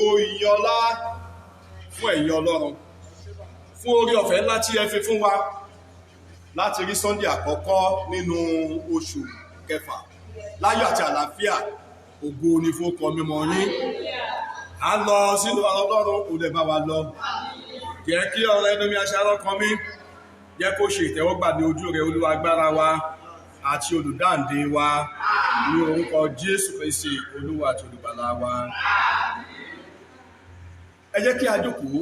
ìyìn ọlá fún ẹ̀yin Ọlọ́run fún oore ọ̀fẹ́ ńlá tí ẹ fi fún wa láti rí Sunday àkọ́kọ́ nínú oṣù kẹfà láyọ̀ àti àlàáfíà. Ògo ni fún orúkọ mímọ́ yín. À ń lọ sínú Ọlọ́run, kò dẹ̀ bá wa lọ. Jẹ́ kí ọ̀rọ̀ ẹnu mi aṣáárọ̀ kan mi jẹ́ kó ṣe ìtẹ́wọ́gbà ní ojú rẹ̀, Olúwa agbára wa àti olùdáǹdè wa, ní orúkọ Jésù Kristi Olúwa àti olùgbàlà wa. Ẹ jẹ́ kí a jókòó.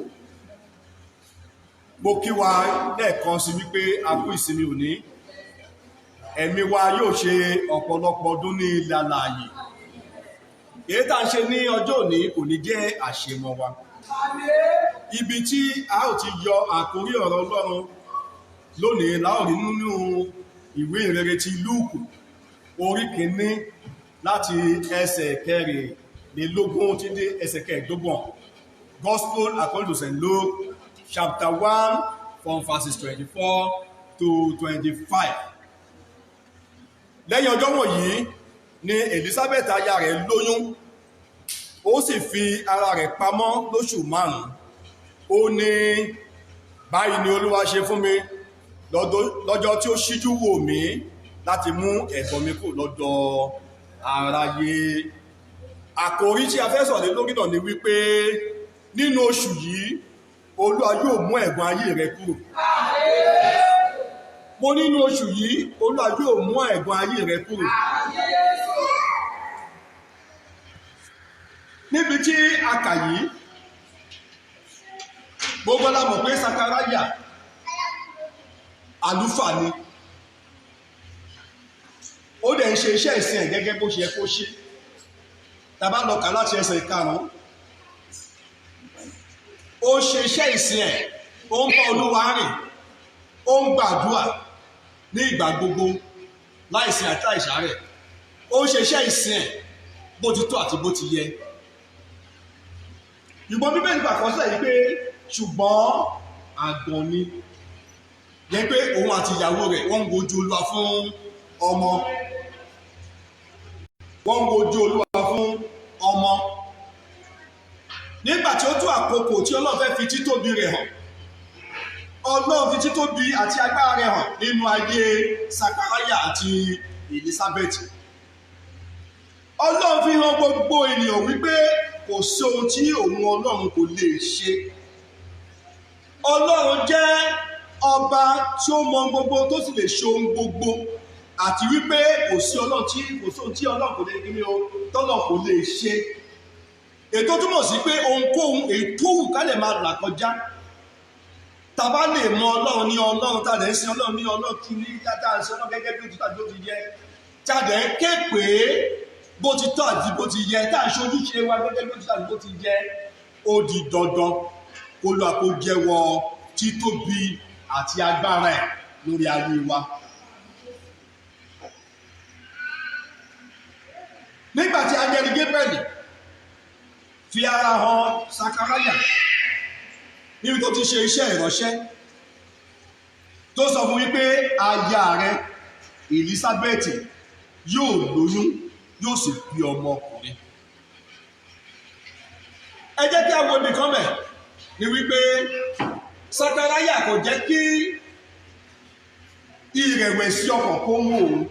Mo kí wa lẹ́ẹ̀kan sí wípé a kú ìsinmi òní. Ẹ̀mí wa yóò ṣe ọ̀pọ̀lọpọ̀ ọdún ní ilẹ̀ alààyè. Èyí tá ń ṣe ní ọjọ́ òní kò ní jẹ́ àṣemọ́ wa. Ibi tí a ó ti yọ àkórí ọ̀rọ̀ Ọlọ́run lónìí la ó rí nínú ìwé ìrere ti Lúùkù orí kìíní láti ẹsẹ̀ kẹrìnlélógún tí dé ẹsẹ̀ kẹẹ̀dógún. Gospel according to St. Luke chapter 1 from verses 24 to 25. Lẹ́yìn ọjọ́ wọ̀nyí ni Elizabeth aya rẹ̀ lóyún, ó sì fi ara rẹ̀ pamọ́ lóṣù 5. Ó ní, báyìí ni Olúwa ṣe fún mi lọ́jọ́ tí ó ṣíjú wò mí láti mú ẹ̀gbọ́n mi kúrò lọ́dọ̀ aráyé. Àkòrí tí a fẹ́ sọ̀rọ̀ lórí náà ni wípé nínú oṣù yìí Olúwa yóò mú ẹ̀gbọ́n ayé rẹ kúrò. Mo nínú oṣù yìí Olúwa yóò mú ẹ̀gbọ́n ayé rẹ kúrò. Níbi tí a kà yìí, gbogbo la mọ̀ pé Sakaraya àlùfáà ni. Ó dẹ̀ ń ṣe iṣẹ́ ìsìn ẹ̀ gẹ́gẹ́ bó ṣe yẹ kó ṣe. Tá bá lọ kà láti ẹsẹ̀ 5. Ó ṣe iṣẹ́ ìsìn ẹ̀, ó ń bá Olúwa rìn, ó ń gbàdúrà ní ìgbà gbogbo láìsí àti àìsàárẹ̀. Ó ṣe iṣẹ́ ìsìn ẹ̀ bó ti tó àti bó ti yẹ. Ìgbọ́n Bíbélì gbà kan sẹ́yìn pé ṣùgbọ́n àgàn ni. Yẹ pé òun àti ìyàwó rẹ̀ wọ́n ń wojú Olúwa fún ọmọ. Wọ́n ń wojú Olúwa fún ọmọ. Nígbà tí ó tó àkókò tí Ọlọ́run fẹ́ fi títóbi rẹ̀ hàn, Ọlọ́run fi títóbi àti agbára rẹ̀ hàn nínú ayé Sakaraya àti Elizabeth. Ọlọ́run fi hàn gbogbo ènìyàn wípé kò sí ohun tí òun Ọlọ́run kò lè ṣe. Ọlọ́run jẹ́ ọba tí ó mọ gbogbo tó sì lè ṣe ohun gbogbo, àti wípé kò sí ohun tí Ọlọ́run kò lè gbé o tọ́lọ̀ kò lè ṣe. Ètò túmọ̀ sí pé ohunkóhun ètò wù ká lè máa là kọjá. Tá bá lè mọ Ọlọ́run ní Ọlọ́run, tá lè ń sin Ọlọ́run ní Ọlọ́run kí ní yàtá ń sin Ọlọ́run gẹ́gẹ́ bí òtítọ́ àti bó ti yẹ. Tá dẹ̀ ń ké pé bó ti tọ́ àti bó ti yẹ, tá à ń ṣojúṣe wa gẹ́gẹ́ bí òtítọ́ àti bó ti yẹ. Ó di dandan kó lọ àpò jẹ́wọ́ títóbi àti agbára ẹ̀ lórí ayé wa. Nígbà tí áńgẹ́lì Gabriel fi ara hàn Sakaraya níbi tó ti ṣe iṣẹ́ ìránṣẹ́, tó sọ fún wípé aya rẹ̀ Elizabeth yóò lóyún, yóò sì bí ọmọ ọkùnrin. Ẹ jẹ́ kí a wo nìkan mẹ́ ni wípé Sakaraya kò jẹ́ kí ìrẹ̀wẹ̀sì ọkàn kó mú òun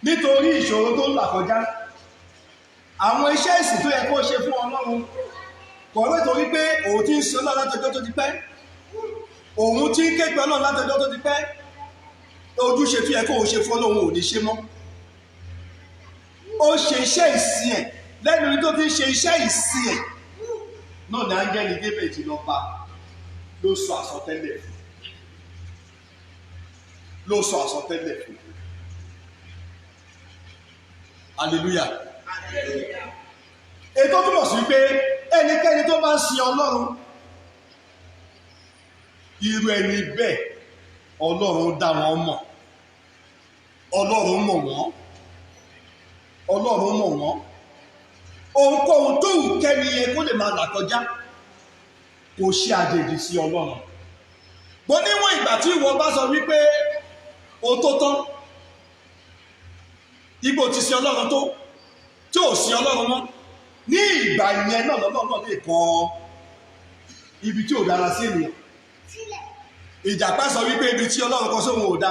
nítorí ìṣòro tó ń là kọjá. Àwọn iṣẹ́ ìsìn tó yẹ kó ṣe fún Ọlọ́run kọ̀wé torí pé òun ti ń sin Ọlọ́run látọjọ́ tó ti pẹ́, òun ti ń ké pe Ọlọ́run látọjọ́ tó ti pẹ́. Ojúṣe tó yẹ kó òun ṣe fún Ọlọ́run ò ní ṣe mọ́. Ó ṣe iṣẹ́ ìsìn ẹ̀, lẹ́nu tó ti ń ṣe iṣẹ́ ìsìn ẹ̀ náà ní áńgẹ́lì Gabriel ti lọ bá, ló sọ àsọtẹ́lẹ̀ fún. Hallelujah. Ètò túmọ̀ sí pé ẹnikẹ́ni tó bá ń sin Ọlọ́run, irú ẹni bẹ́ẹ̀ Ọlọ́run dá wọn mọ̀. Ọlọ́run mọ̀ wọ́n. Ohunkóhun tó wù kẹ́ni yẹn kó lè máa là kọjá kò ṣe àjèjì sí Ọlọ́run. Bó níwọ̀n ìgbà tí ìwọ bá sọ wípé o tó tán, ipò ti sin Ọlọ́run tó, tí ò sí ọlọ́run mọ́, ní ìgbà yẹn náà lọ́lọ́run lè kọ ibi tí ò dára sí ènìyàn. Ìjàpá sọ wípé ibi tí ọlọ́run kọ sóhun ò dá,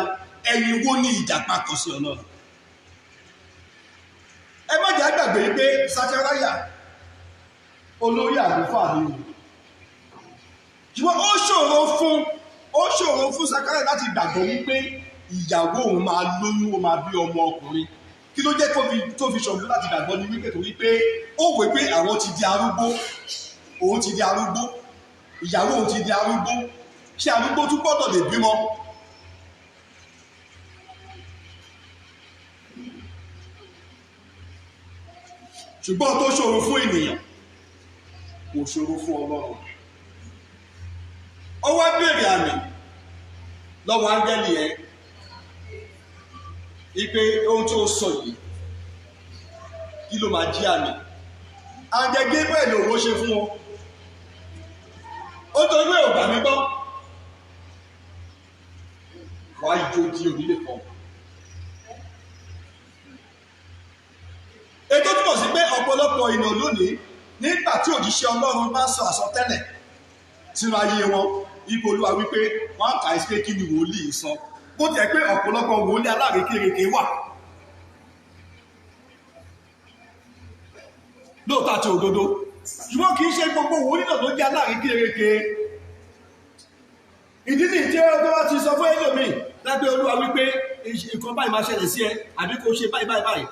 ẹ̀yin wo ni ìjàpá kọ sí ọlọ́run? Ẹ má jẹ́ àgbàgbé wípé Sakaraya olórí àlùfáà ni o, ṣùgbọ́n ó ṣòro fún Sakaraya láti gbàgbọ́ wípé ìyàwó òun máa lóyún, ó máa bí ọmọ ọkùnrin. Kí ló jẹ́ tó fi ṣòro láti gbàgbọ́ ni wípé torí pé ó wò pé àwọn ti di arúgbó, òun ti di arúgbó, ìyàwó òun ti di arúgbó, ṣé arúgbó tún gbọ́dọ̀ lè bímọ? Ṣùgbọ́n tó ṣòro fún ènìyàn kò ṣòro fún Ọlọ́run. Ó wá béèrè àmì lọ́wọ́ áńgẹ́lì ẹ̀ ipe ohun tí ó sọ yìí kí ló máa jí àmì. Àǹjẹ́ Gabriel òwò ṣe fún wọn, ó torí ẹ̀ ò gbà mí gbọ́, wàá jó di onílé kan. Ètò túmọ̀ sí pé ọ̀pọ̀lọpọ̀ ènìyàn lónìí nígbà tí òjíṣẹ́ Ọlọ́run bá sọ àsọtẹ́lẹ̀ sínú ayé wọn, ipò Olúwa wípé wọ́n á kà í sí pé kí ni wòlíì sọ. Bó tiẹ̀ pé ọ̀pọ̀lọpọ̀ wòlíì alárékérekè wà lóòótọ́ àti òdodo, ṣùgbọ́n kì í ṣe gbogbo wòlíì náà ló jẹ́ alárékérekè. Ìdí nìyí tí ọjọ́ wa ti sọ fún ẹlòmíì lábẹ́ Olúwa wípé nǹkan báyìí máa ṣẹlẹ̀ sí ẹ àbí kò ṣe báyìí báyìí báyìí.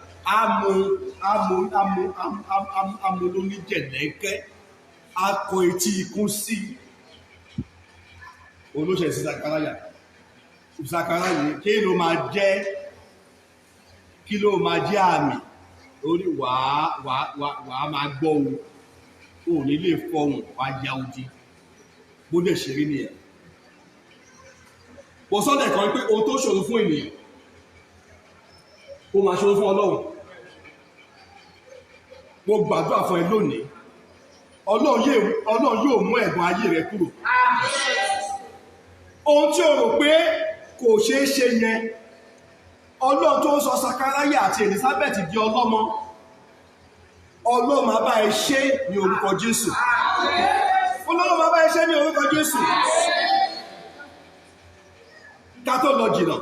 Amúlóníjẹ̀lẹ́kẹ́ akọ etí ikún sí olóṣèlú sí Sakaraya kí ló máa jẹ́ àmì lórí wàá máa gbọ́ ohun ò ní lè fọhùn wàá ya odi bó dẹ̀ ṣe rí nìyẹn. Bó sọ́dẹ̀ kan pé ohun tó ṣòro fún ènìyàn ó máa ṣòro fún Ọlọ́run. Mo gbàdúrà fún ẹ lónìí, Ọlọ́run yóò mú ẹ̀gàn ayé rẹ kúrò. Ohun tí o rò pé kò ṣeé ṣe yẹn, Ọlọ́run tó ń sọ Sakaraya àti Elizabeth di ọlọ́mọ, Ọlọ́run máa bá ẹ ṣe ní orúkọ Jésù. Ọlọ́run máa bá ẹ ṣe ní orúkọ Jésù. Ká tó lọ jìnnà,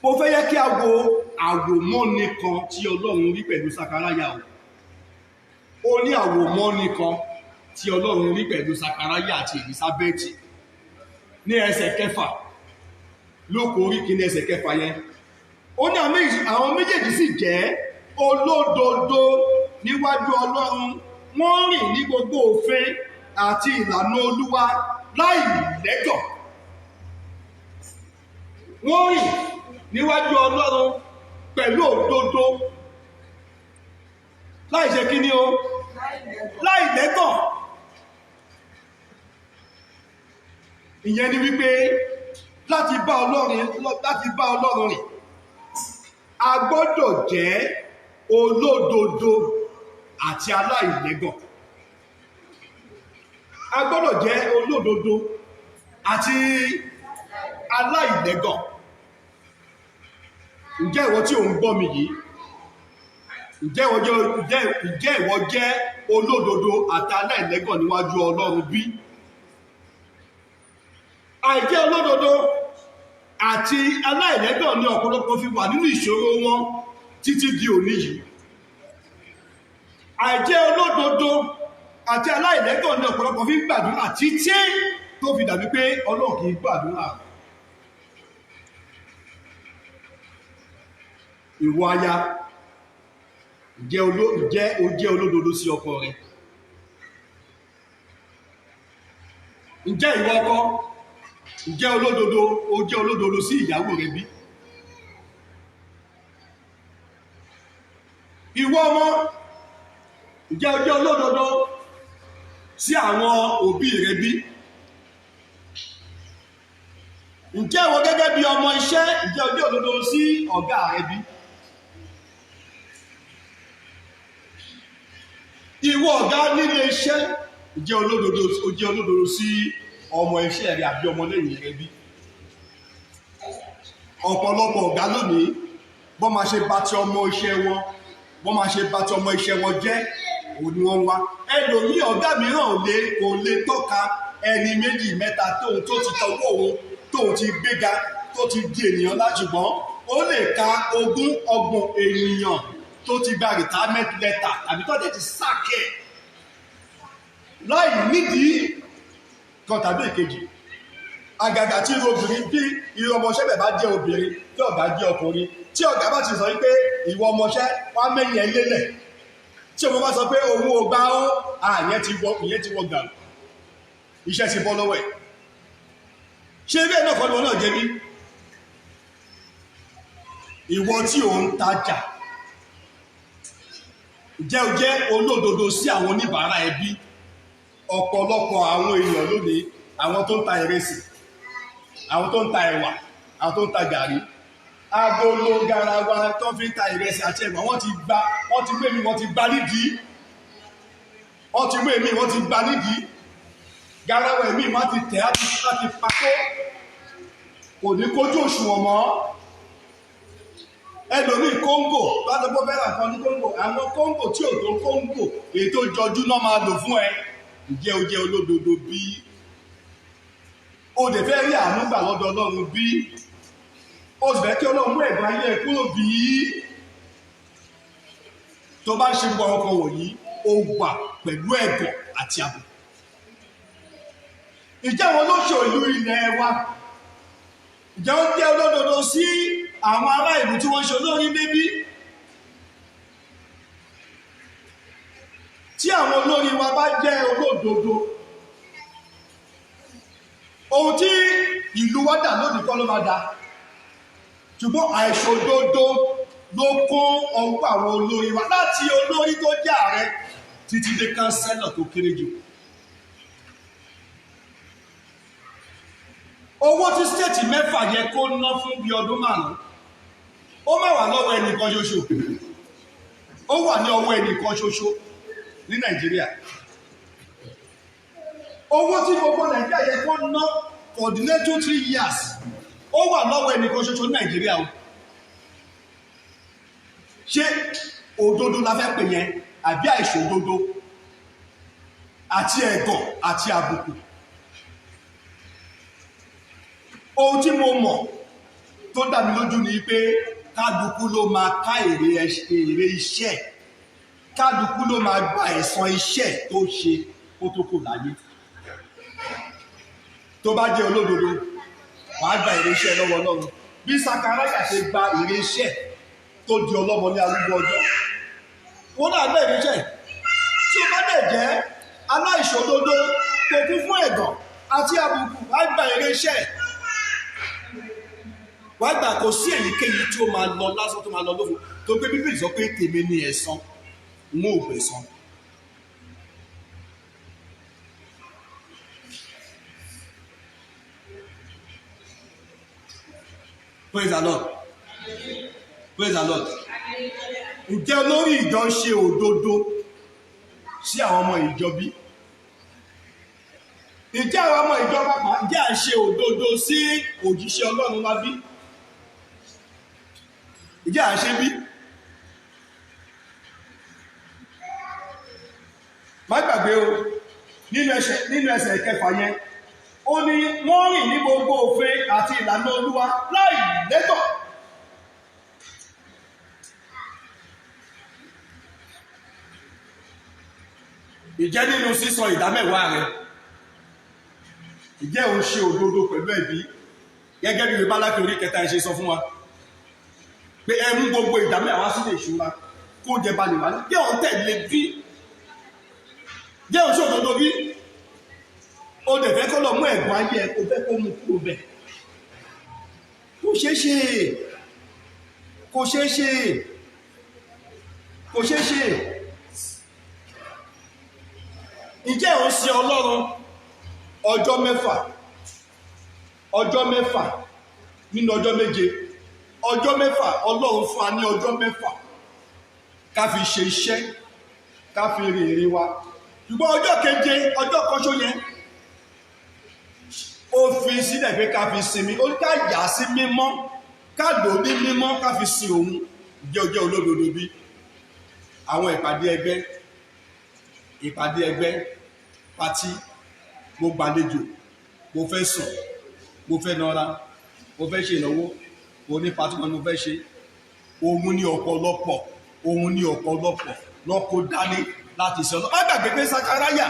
mo fẹ́ yẹ kí a wo àwòmọ́ni kan tí Ọlọ́run rí pẹ̀lú Sakaraya o. Ó ní àwòmọ́ni kan tí Ọlọ́run rí pẹ̀lú Sakaraya àti Elizabeth ní ẹsẹ̀ 6 lóko orí kìíní ẹsẹ̀ 6 yẹn. Ó ní àwọn méjèèjì sì jẹ́ olódodo níwájú Ọlọ́run, wọ́n rìn ní gbogbo òfin àti ìlànà Olúwa láì lẹ́gàn. Wọ́n rìn níwájú Ọlọ́run pẹ̀lú òdodo láì ṣe kí ni o, láì lẹ́gàn. Ìyẹn ni wípé láti bá Ọlọ́run rìn a gbọ́dọ̀ jẹ́ olódodo àti aláìlẹ́gàn. A gbọ́dọ̀ jẹ́ olódodo àti aláìlẹ́gàn. Ǹjẹ́ ìwọ tí ò ń gbọ́ mi yìí, ǹjẹ́ ìwọ jẹ́ olódodo àti aláìlẹ́gàn níwájú Ọlọ́run bí? Àìjẹ́ olódodo àti aláìlẹ́gàn ní ọ̀pọ̀lọpọ̀ fi wà nínú ìṣòro wọn títí di òní yìí. Àìjẹ́ olódodo àti aláìlẹ́gàn ní ọ̀pọ̀lọpọ̀ fi gbàdúrà títí tó fi dàbí pé Ọlọ́run kì í gbàdúrà. Ìwọ aya, ǹjẹ́ o jẹ́ olódodo sí ọkọ rẹ? Ǹjẹ́ ìwọ ọkọ, ǹjẹ́ o jẹ́ olódodo sí ìyàwó rẹ bí? Ìwọ ọmọ, ǹjẹ́ o jẹ́ olódodo sí àwọn òbí rẹ bí? Ǹjẹ́ ìwọ gẹ́gẹ́ bí ọmọ iṣẹ́, ǹjẹ́ o jẹ́ olódodo sí ọ̀gá rẹ bí? Ìwọ ọ̀gá nílé iṣẹ́, ǹjẹ́ o jẹ́ olódodo sí ọmọ iṣẹ́ rẹ àbí ọmọlẹ́yìn rẹ bí? Ọ̀pọ̀lọpọ̀ ọ̀gá lónìí bọ́n máa ṣe bá ti ọmọ iṣẹ́ wọn bọ́n máa ṣe bá ti ọmọ iṣẹ́ wọn jẹ́ òun ni wọ́n wá. ẹlòmíì ọ̀gá mìíràn kò lè tọ́ka ẹni méjì mẹ́ta tóun tó ti tọwọ́ òun tóun ti gbéga tó ti di ènìyàn láṣùgbọ́n ó lè ka 20, 30 ènìyàn tó ti gba retirement letter tàbí tó dẹ̀ ti sáàkẹ́ láì nídìí kan tàbí èkejì. àgàgà tí irú obìnrin bí irú ọmọọṣẹ́ bẹ̀ bá jẹ́ obìnrin tí ọ̀gá jẹ́ ọkùnrin tí ọ̀gá bá ti sọ pé ìwọ ọmọọṣẹ́ wá mẹ́yìn ẹ lélẹ̀ tí ọmọ bá sọ pé òun ò gbá ó ìyẹn ti wọ gà iṣẹ́ ti bọ́ lọ́wọ́ ẹ̀. ṣé bẹ́ẹ̀ náà kọ́ni wọn náà jẹ́ bí ìwọ tí ò ń tajà jẹ́ olódodo sí àwọn oníbàárà ẹbí. ọ̀pọ̀lọpọ̀ àwọn èèyàn lónìí àwọn tó ń ta ìrẹsì àwọn tó ń ta ẹ̀wà àwọn tó ń ta gàrí agolo garawa tó fi ń ta ìrẹsì àti ẹ̀wà wọ́n ti mú èmi wọ́n ti gbá nídìí garawa èmi wọ́n ti tẹ̀ láti pakó kò ní kójú òṣùwọ̀n mọ́. ẹlòmíì kóńgò ládùúgbò fẹ́ràn kan ní kóńgò àwọn kóńgò tí ò tó kóńgò èyí tó jọjú náà máa lò fún ẹ. ǹjẹ́ o jẹ́ olódodo bí? o dẹ̀ fẹ́ rí àánú gbà lọ́dọ̀ Ọlọ́run bí? o sì fẹ́ kí Ọlọ́run mú ẹ̀gbọ́n ayé ẹ kúrò bí? tó bá ń ṣe gbọ́ ọkọ̀ wọ̀nyí o wà pẹ̀lú ẹ̀gàn àti àbò. ǹjẹ́ àwọn olóṣèlú ilẹ̀ wa ǹjẹ́ ó jẹ́ olódodo sí àwọn ará ìlú tí wọ́n ṣe olórí bébí? tí àwọn olórí wa bá jẹ́ olódodo ohun tí ìlú wa dà lónìí kọ́ ló máa dà ṣùgbọ́n àìṣòdodo ló kún ọwọ́ àwọn olórí wa láti olórí tó jẹ́ ààrẹ títí dé kánsẹ́lọ̀ tó kéré jù. owó tí stéètì mẹ́fà yẹ kó ná fún bí ọdún 5 ó má wà lọ́wọ́ ẹnìkan ṣoṣo ó wà ní ọwọ́ ẹnìkan ṣoṣo ní Nàìjíríà. owó tí gbogbo Nàìjíríà yẹ kó ná for the next 2-3 years ó wà lọ́wọ́ ẹnìkan ṣoṣo ní Nàìjíríà o. ṣé òdodo la fẹ́ pè yẹn àbí àìṣòdodo àti ẹ̀gàn àti àbùkù? ohun tí mo mọ̀ tó dá mi lójú ni pé kálukú ló máa ká èrè iṣẹ́ kálukú ló máa gba ẹ̀san iṣẹ́ tó ṣe kó tó kù láyé. tó bá jẹ́ olódodo wàá gba èrè iṣẹ́ lọ́wọ́ Ọlọ́run bí Sakaraya ṣe gba èrè iṣẹ́ tó di ọlọ́mọ ní arúgbó ọjọ́. wọ́n náà gba èrè iṣẹ́ tí ó bá dẹ̀ jẹ́ aláìṣòdodo tó kún fún ẹ̀gàn àti àbùkù wàá gba èrè iṣẹ́. wàá gbà kó sí èyíkéyìí tí ó máa lọ lásán tó máa lọ lófo tó gbé Bíbélì sọ pé tèmi ni ẹ̀san n ó gbẹ̀san. Praise the Lord. Praise the Lord. ǹjẹ́ olórí ìjọ ṣe òdodo sí àwọn ọmọ ìjọ bí? ǹjẹ́ àwọn ọmọ ìjọ pàpà ǹjẹ́ à ń ṣe òdodo sí òjíṣẹ́ Ọlọ́run wa bí? ǹjẹ́ à ń ṣe bí? má gbàgbé o nínú ẹsẹ̀ ìkẹfà yẹn ó ní wọ́n rìn ní gbogbo òfin àti ìlànà Olúwa láì lẹ́tọ̀. ìjẹ́ nínú sísọ ìdámẹ́wàá rẹ ìjẹ́ òun ṣe òdodo pẹ̀lú ẹ̀bí gẹ́gẹ́ bí Málákì orí 3 ṣe sọ fún wa pé ẹ mú gbogbo ìdámẹ́wàá sílé ìṣúra kó jẹ balẹ̀ wá jẹ́ òun tẹ̀lé bí jẹ́ òun ṣe òdodo bí o dẹ̀ fẹ́ kọ́ lọ mú ẹ̀gbọ́n ayé ẹ kó fẹ́ kó mú kúrò bẹ̀ kò ṣeé ṣe kò ṣeé ṣe kò ṣeé ṣe. ǹjẹ́ òun sin Ọlọ́run ọjọ́ mẹ́fà nínú ọjọ́ méje ọjọ́ mẹ́fà Ọlọ́run fún wa ní ọjọ́ mẹ́fà ká fi ṣe iṣẹ́ ká fi rìn ìrìn wa ṣùgbọ́n ọjọ́ keje ọjọ́ kọ́ṣó yẹn ó fi sílẹ̀ pé ká fi sinmi ó ká yà sí mímọ́ ká lò ní mímọ́ ká fi sin òun. jẹ́ olódodo bí àwọn ìpàdé ẹgbẹ́ pátí mo gbàlejò mo fẹ́ sùn mo fẹ́ nọra mo fẹ́ ṣe ìnáwó mo ní pátí kan mo fẹ́ ṣe ohun ní ọ̀pọ̀lọpọ̀ lọ́kọ̀ dání láti sọ má gbàgbé pé Sakaraya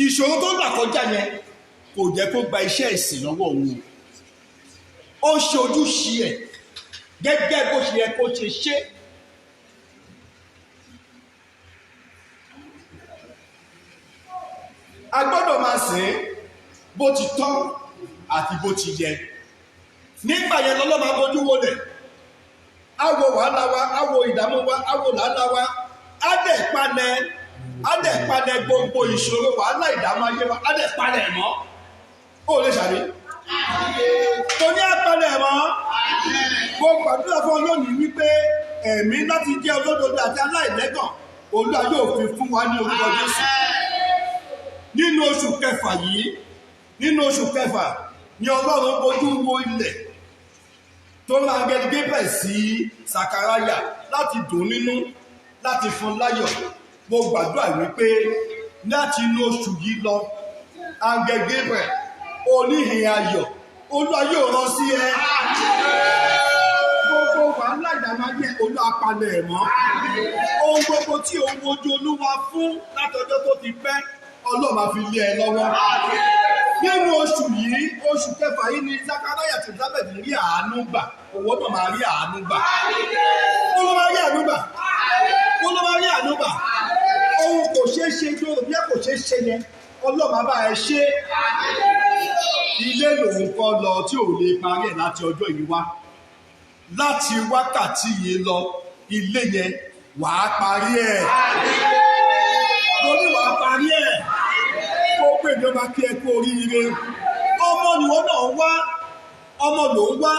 ìṣòro tó ń là kọjá yẹn kò jẹ́ kó gba iṣẹ́ ìsìn lọ́wọ́ òun ó ṣe ojúṣe ẹ̀ gẹ́gẹ́ bó ṣe yẹ kó ṣe ṣe. A gbọ́dọ̀ máa sìn bó ti tọ́ àti bó ti yẹ nígbà yẹn lọ́lọ́ máa bójú wọlé á wo wàhálà wa á wo ìdààmú wa á wo làálàá wa á dẹ̀ palẹ̀ gbogbo ìṣòro wàhálà ìdààmú ayé wa á dẹ̀ palẹ̀ mọ́ ó lè ṣàrí tó ní àpẹẹrẹ mọ́ gbogbo àdúrà fún olónìí wípé ẹ̀mí láti jẹ́ olódodo àti aláìlẹ́gàn Olúwa yóò fi fún wa ní orúkọ Jésù. Nínú oṣù kẹfà yìí ni Ọlọ́run bojú wo ilẹ̀ tó rán áńgẹ́lì Gabriel sí Sakaraya láti dùn nínú láti fún láyọ̀. Mo gbàdúrà wípé láti inú oṣù yìí lọ áńgẹ́lì Gabriel oníhìn ayọ̀ Olúwa yóò rán sí ẹ. Gbogbo wàhálà ìdààmú ayé Olúwa palẹ̀ ẹ̀ mọ́. Ohun gbogbo tí òun wojú Olúwa fún látọjọ́ tó ti pẹ́ Ọlọ́run máa fi lé ẹ lọ́wọ́. Nínú oṣù yìí oṣù kẹfà yìí ni Sakaraya àti Elizabeth rí àánú gbà owó náà máa rí àánú gbà. Ohun kò ṣeé ṣe tó bí ẹ kò ṣeé ṣe yẹn Ọlọ́run máa bá ẹ ṣe. Ilé lòun kọ́ lọ tí ò lè parí ẹ̀ láti ọjọ́ yìí wá. Láti wákàtí yìí lọ ilé yẹn wàá parí ẹ̀. Lórí wàá parí ẹ̀. Gbogbo ènìyàn máa kí ẹ kú oríire. Ọmọ nìwọ náà wá. Ọmọ ló ń wá.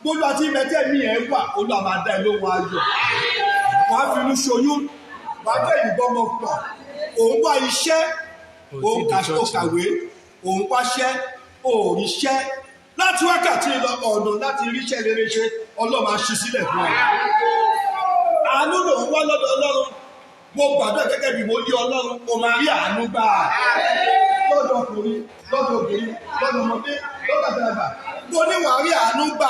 Gbogbo àti ìmẹ̀tẹ́ mi ẹ̀ wà. Olúwa máa dá ẹ lóhùn ayọ̀. Wàá fi inú ṣoyún. Wàá fẹ́ ìbọn ọmọ pọ̀. Òun wá iṣẹ́. Òun kàwé. Òun wáṣẹ́. Òrìṣẹ́. Láti wákàtí lọ ọ̀nà láti ríṣẹ́ rere ṣe Ọlọ́run máa ṣí sílẹ̀ fún ẹ. Àánú ló ń wá lọ́dọ̀ Ọlọ́run. Mo gbàdúrà gẹ́gẹ́ bí mo ní Ọlọ́run o máa rí àánú gbà. Lọ́dọ̀ ọkùnrin, lọ́dọ̀ obìnrin, lọ́dọ̀ ọmọdé, lọ́dọ̀ àgbàlagbà. Mo ní wàá rí àánú gbà.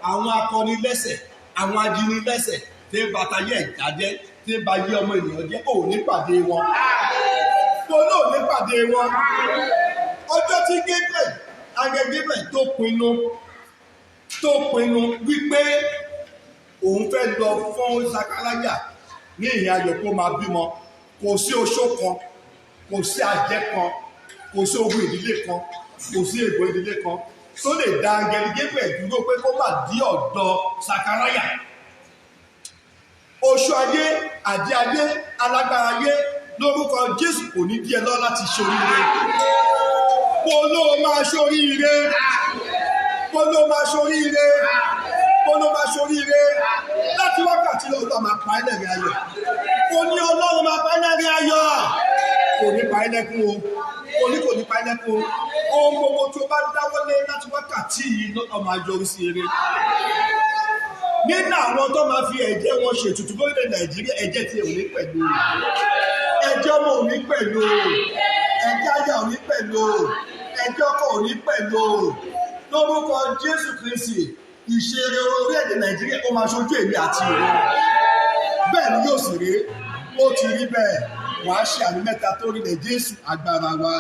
Àwọn akọni lẹ́sẹ̀, àwọn adini lẹ́sẹ̀ tí ń bàtà yẹ ìdájẹ́ tí ń ba yé ọmọ ènìyàn jẹ́ ò ní pàdé wọn. Mo náà ní pàdé wọn. Ọjọ́ tí Gabriel tó pinnu wípé òun fẹ́ lọ fún Sakaraya ní ìhìn ayọ̀ kó máa bímọ kò sí oṣó kan kò sí àjẹ́ kan kò sí ogun ìdílé kan kò sí ègbò ìdílé kan tó lè dá áńgẹ́lì Gabriel dúró pé kó má dí ọ̀dọ̀ Sakaraya. Oṣó ayé àdí ayé alágbára ayé lórúkọ Jésù kò ní díẹ̀ lọ láti ṣoríire. Polo máa ṣoríire. Polo máa ṣoríire. Polo máa ṣoríire. Láti wákàtí lọ Ọlọ́run máa pa ẹlẹ́rìn ayọ̀. Kò ní Ọlọ́run máa pa ẹlẹ́rìn ayọ̀. Kò ní pa ẹlẹ́kún o. Kò ní pa ẹlẹ́kún o. Ohun gbogbo tí o bá dáwọ́lé láti wákàtí yìí lọ́tọ̀ máa yọrí sí eré. Nínú àwọn tó máa fi ẹ̀jẹ̀ wọn ṣètùtù lórílẹ̀ Nàìjíríà ẹ̀jẹ̀ tí ò ní pẹ̀lú. Ẹ̀jẹ̀ ọmọ ò ní pẹ̀lú. Ẹ̀jẹ̀ aya ò ní pẹ̀lú. Ẹ̀jẹ̀ ọkọ ò ní pẹ̀lú. Lórúkọ Jésù Kristi ìṣeré orílẹ̀-èdè Nàìjíríà ó máa ṣojú èmi àti ìwọ. Bẹ́ẹ̀ ni yóò sì rí. Ó ti rí bẹ́ẹ̀. Wàá ṣe àmì mẹ́ta tó rí lẹ̀ Jésù agbára wa.